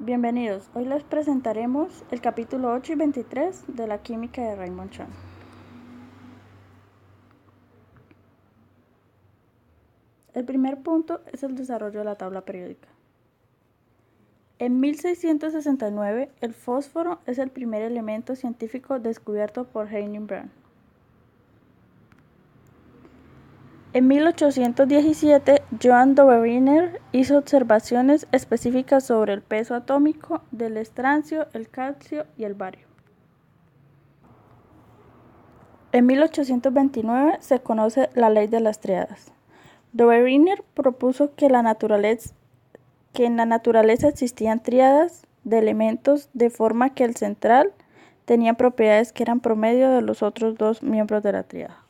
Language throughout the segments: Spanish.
Bienvenidos, hoy les presentaremos el capítulo 8 y 23 de la química de Raymond Chan. El primer punto es el desarrollo de la tabla periódica. En 1669, el fósforo es el primer elemento científico descubierto por Heinrich Braun. En 1817, Johann Dobereiner hizo observaciones específicas sobre el peso atómico del estroncio, el calcio y el bario. En 1829 se conoce la ley de las tríadas. Dobereiner propuso que en la naturaleza existían tríadas de elementos de forma que el central tenía propiedades que eran promedio de los otros dos miembros de la tríada.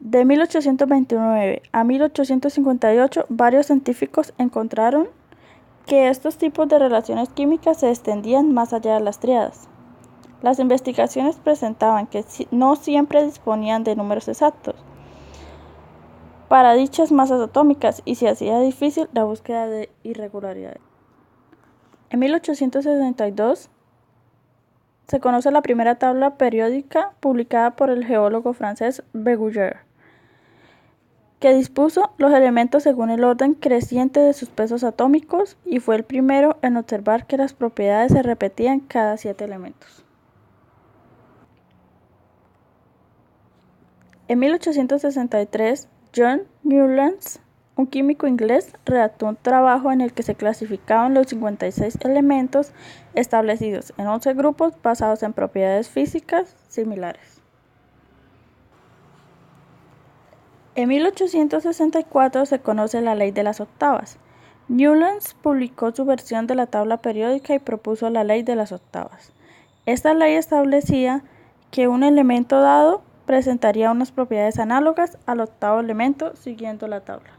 De 1829 a 1858, varios científicos encontraron que estos tipos de relaciones químicas se extendían más allá de las tríadas. Las investigaciones presentaban que no siempre disponían de números exactos para dichas masas atómicas y se hacía difícil la búsqueda de irregularidades. En 1862 se conoce la primera tabla periódica publicada por el geólogo francés Bergouillet, que dispuso los elementos según el orden creciente de sus pesos atómicos y fue el primero en observar que las propiedades se repetían cada 7 elementos. En 1863, John Newlands, un químico inglés, redactó un trabajo en el que se clasificaban los 56 elementos establecidos en 11 grupos basados en propiedades físicas similares. En 1864 se conoce la ley de las octavas. Newlands publicó su versión de la tabla periódica y propuso la ley de las octavas. Esta ley establecía que un elemento dado presentaría unas propiedades análogas al octavo elemento siguiendo la tabla.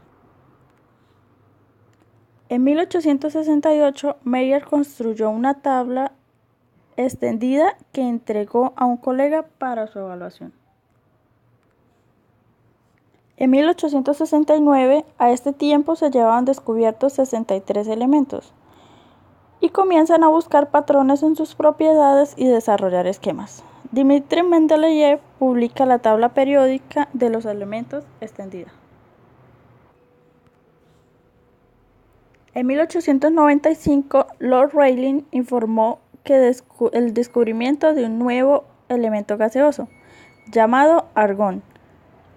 En 1868, Mayer construyó una tabla extendida que entregó a un colega para su evaluación. En 1869, a este tiempo se llevaban descubiertos 63 elementos y comienzan a buscar patrones en sus propiedades y desarrollar esquemas. Dmitri Mendeleev publica la tabla periódica de los elementos extendida. En 1895, Lord Rayleigh informó que el descubrimiento de un nuevo elemento gaseoso, llamado argón,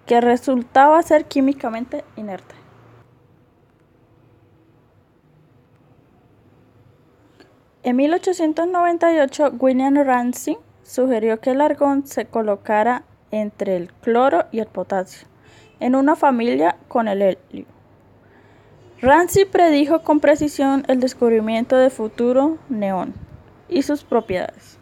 que resultaba ser químicamente inerte. En 1898, William Ramsay sugirió que el argón se colocara entre el cloro y el potasio, en una familia con el helio. Ramsay predijo con precisión el descubrimiento del futuro neón y sus propiedades.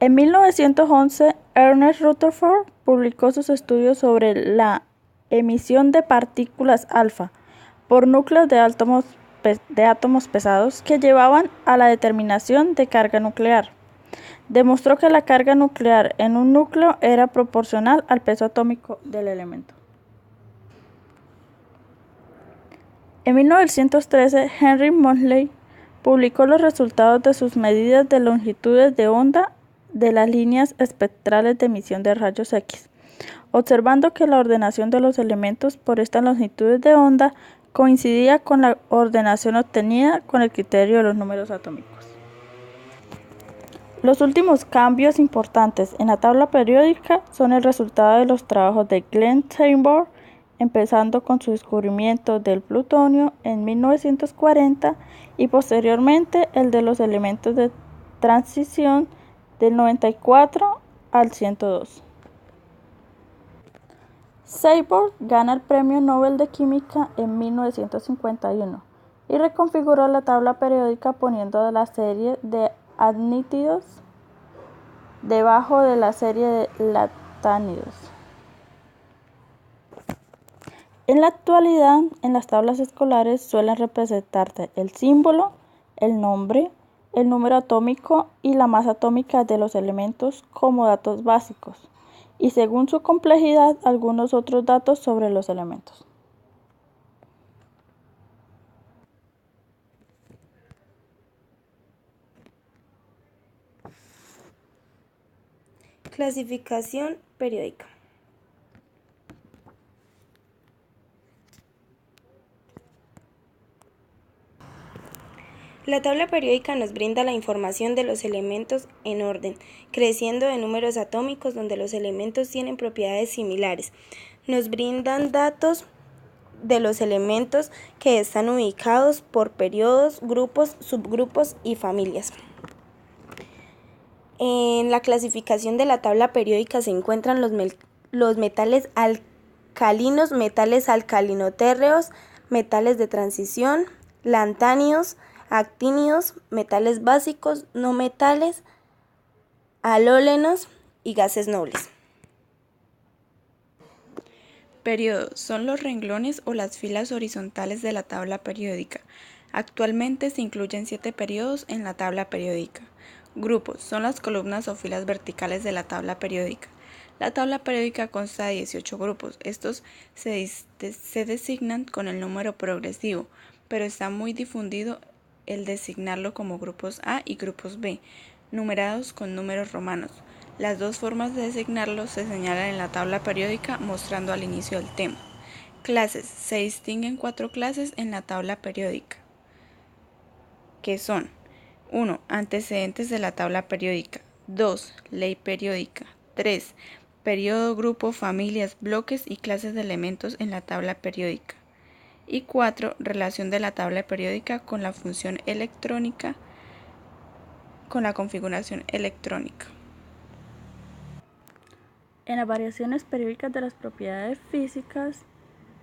En 1911, Ernest Rutherford publicó sus estudios sobre la emisión de partículas alfa por núcleos de átomos pesados que llevaban a la determinación de carga nuclear. Demostró que la carga nuclear en un núcleo era proporcional al peso atómico del elemento. En 1913, Henry Moseley publicó los resultados de sus medidas de longitudes de onda de las líneas espectrales de emisión de rayos X, observando que la ordenación de los elementos por estas longitudes de onda coincidía con la ordenación obtenida con el criterio de los números atómicos. Los últimos cambios importantes en la tabla periódica son el resultado de los trabajos de Glenn Tabor, empezando con su descubrimiento del plutonio en 1940 y posteriormente el de los elementos de transición del 94 al 102. Tabor gana el Premio Nobel de Química en 1951 y reconfiguró la tabla periódica poniendo la serie de adnítidos debajo de la serie de lactánidos. En la actualidad, en las tablas escolares suelen representarse el símbolo, el nombre, el número atómico y la masa atómica de los elementos como datos básicos, y según su complejidad, algunos otros datos sobre los elementos. Clasificación periódica. La tabla periódica nos brinda la información de los elementos en orden, creciendo de números atómicos donde los elementos tienen propiedades similares. Nos brindan datos de los elementos que están ubicados por periodos, grupos, subgrupos y familias. En la clasificación de la tabla periódica se encuentran los metales alcalinos, metales alcalinotérreos, metales de transición, lantáneos, actínidos, metales básicos, no metales, halógenos y gases nobles. Periodos son los renglones o las filas horizontales de la tabla periódica. Actualmente se incluyen 7 periodos en la tabla periódica. Grupos son las columnas o filas verticales de la tabla periódica. La tabla periódica consta de 18 grupos. Estos se designan con el número progresivo, pero está muy difundido el designarlo como grupos A y grupos B, numerados con números romanos. Las dos formas de designarlos se señalan en la tabla periódica mostrando al inicio del tema. Clases. Se distinguen 4 clases en la tabla periódica, que son 1. Antecedentes de la tabla periódica. 2. Ley periódica. 3. Periodo, grupo, familias, bloques y clases de elementos en la tabla periódica. Y 4. Relación de la tabla periódica con la función electrónica, con la configuración electrónica. En las variaciones periódicas de las propiedades físicas,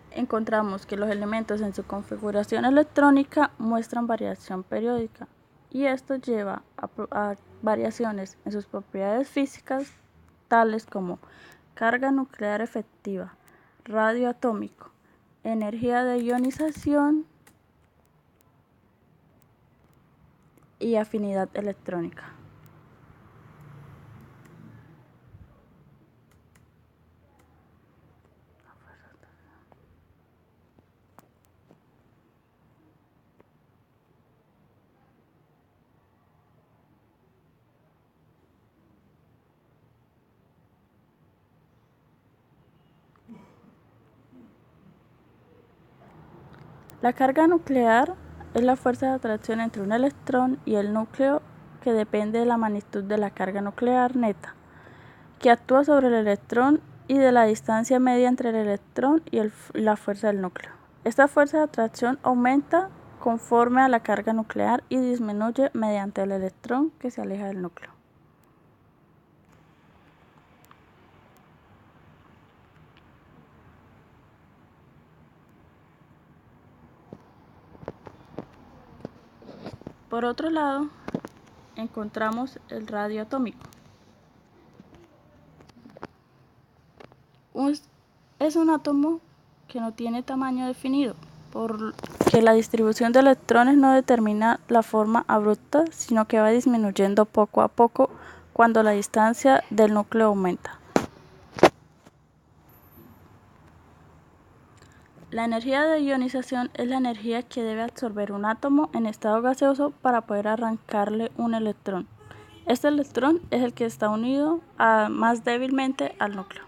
encontramos que los elementos en su configuración electrónica muestran variación periódica, y esto lleva a variaciones en sus propiedades físicas, tales como carga nuclear efectiva, radio atómico, energía de ionización y afinidad electrónica. La carga nuclear es la fuerza de atracción entre un electrón y el núcleo que depende de la magnitud de la carga nuclear neta, que actúa sobre el electrón y de la distancia media entre el electrón y la fuerza del núcleo. Esta fuerza de atracción aumenta conforme a la carga nuclear y disminuye mediante el electrón que se aleja del núcleo. Por otro lado, encontramos el radio atómico. Es un átomo que no tiene tamaño definido, porque la distribución de electrones no determina la forma abrupta, sino que va disminuyendo poco a poco cuando la distancia del núcleo aumenta. La energía de ionización es la energía que debe absorber un átomo en estado gaseoso para poder arrancarle un electrón. Este electrón es el que está unido más débilmente al núcleo.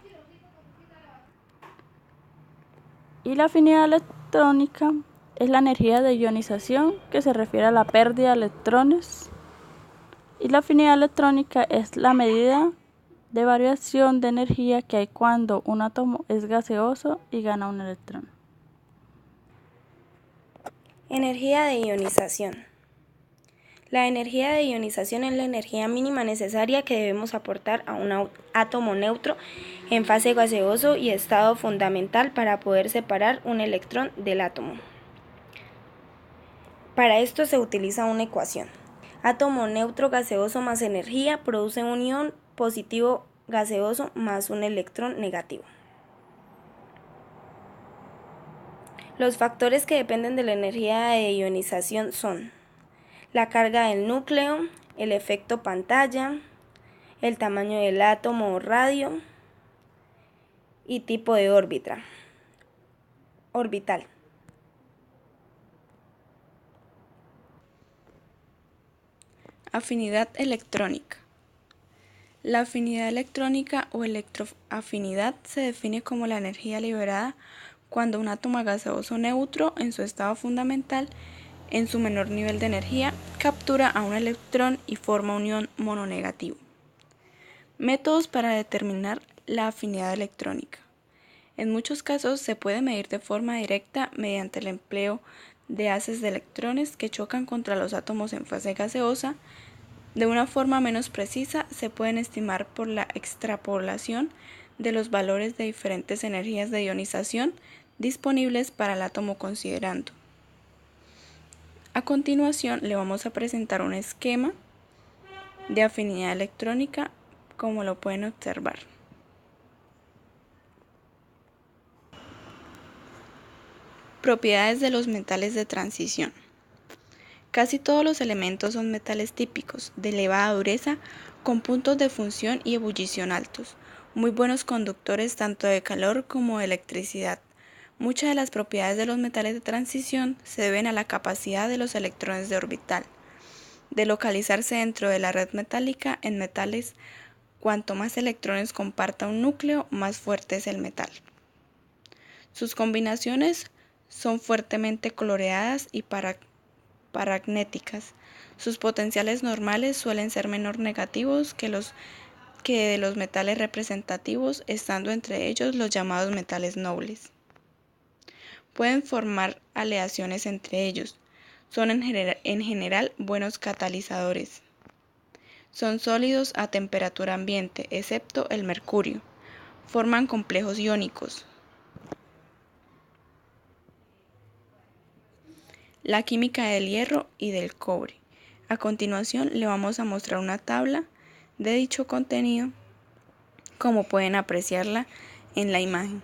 Y la afinidad electrónica es la energía de ionización, que se refiere a la pérdida de electrones. Y la afinidad electrónica es la medida de variación de energía que hay cuando un átomo es gaseoso y gana un electrón. Energía de ionización. La energía de ionización es la energía mínima necesaria que debemos aportar a un átomo neutro en fase gaseoso y estado fundamental para poder separar un electrón del átomo. Para esto se utiliza una ecuación. Átomo neutro gaseoso más energía produce un ion positivo gaseoso más un electrón negativo. Los factores que dependen de la energía de ionización son la carga del núcleo, el efecto pantalla, el tamaño del átomo o radio y tipo de orbital. Afinidad electrónica. La afinidad electrónica o electroafinidad se define como la energía liberada cuando un átomo gaseoso neutro en su estado fundamental, en su menor nivel de energía, captura a un electrón y forma un ion mononegativo. Métodos para determinar la afinidad electrónica. En muchos casos se puede medir de forma directa mediante el empleo de haces de electrones que chocan contra los átomos en fase gaseosa. De una forma menos precisa se pueden estimar por la extrapolación de los valores de diferentes energías de ionización disponibles para el átomo considerando. A continuación le vamos a presentar un esquema de afinidad electrónica, como lo pueden observar. Propiedades de los metales de transición. Casi todos los elementos son metales típicos, de elevada dureza, con puntos de función y ebullición altos, muy buenos conductores tanto de calor como de electricidad. Muchas de las propiedades de los metales de transición se deben a la capacidad de los electrones de orbital de localizarse dentro de la red metálica en metales. Cuanto más electrones comparta un núcleo, más fuerte es el metal. Sus combinaciones son fuertemente coloreadas y paragnéticas. Sus potenciales normales suelen ser menos negativos que de los metales representativos, estando entre ellos los llamados metales nobles. Pueden formar aleaciones entre ellos. Son en general buenos catalizadores. Son sólidos a temperatura ambiente, excepto el mercurio. Forman complejos iónicos. La química del hierro y del cobre. A continuación le vamos a mostrar una tabla de dicho contenido, como pueden apreciarla en la imagen.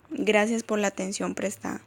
Gracias por la atención prestada.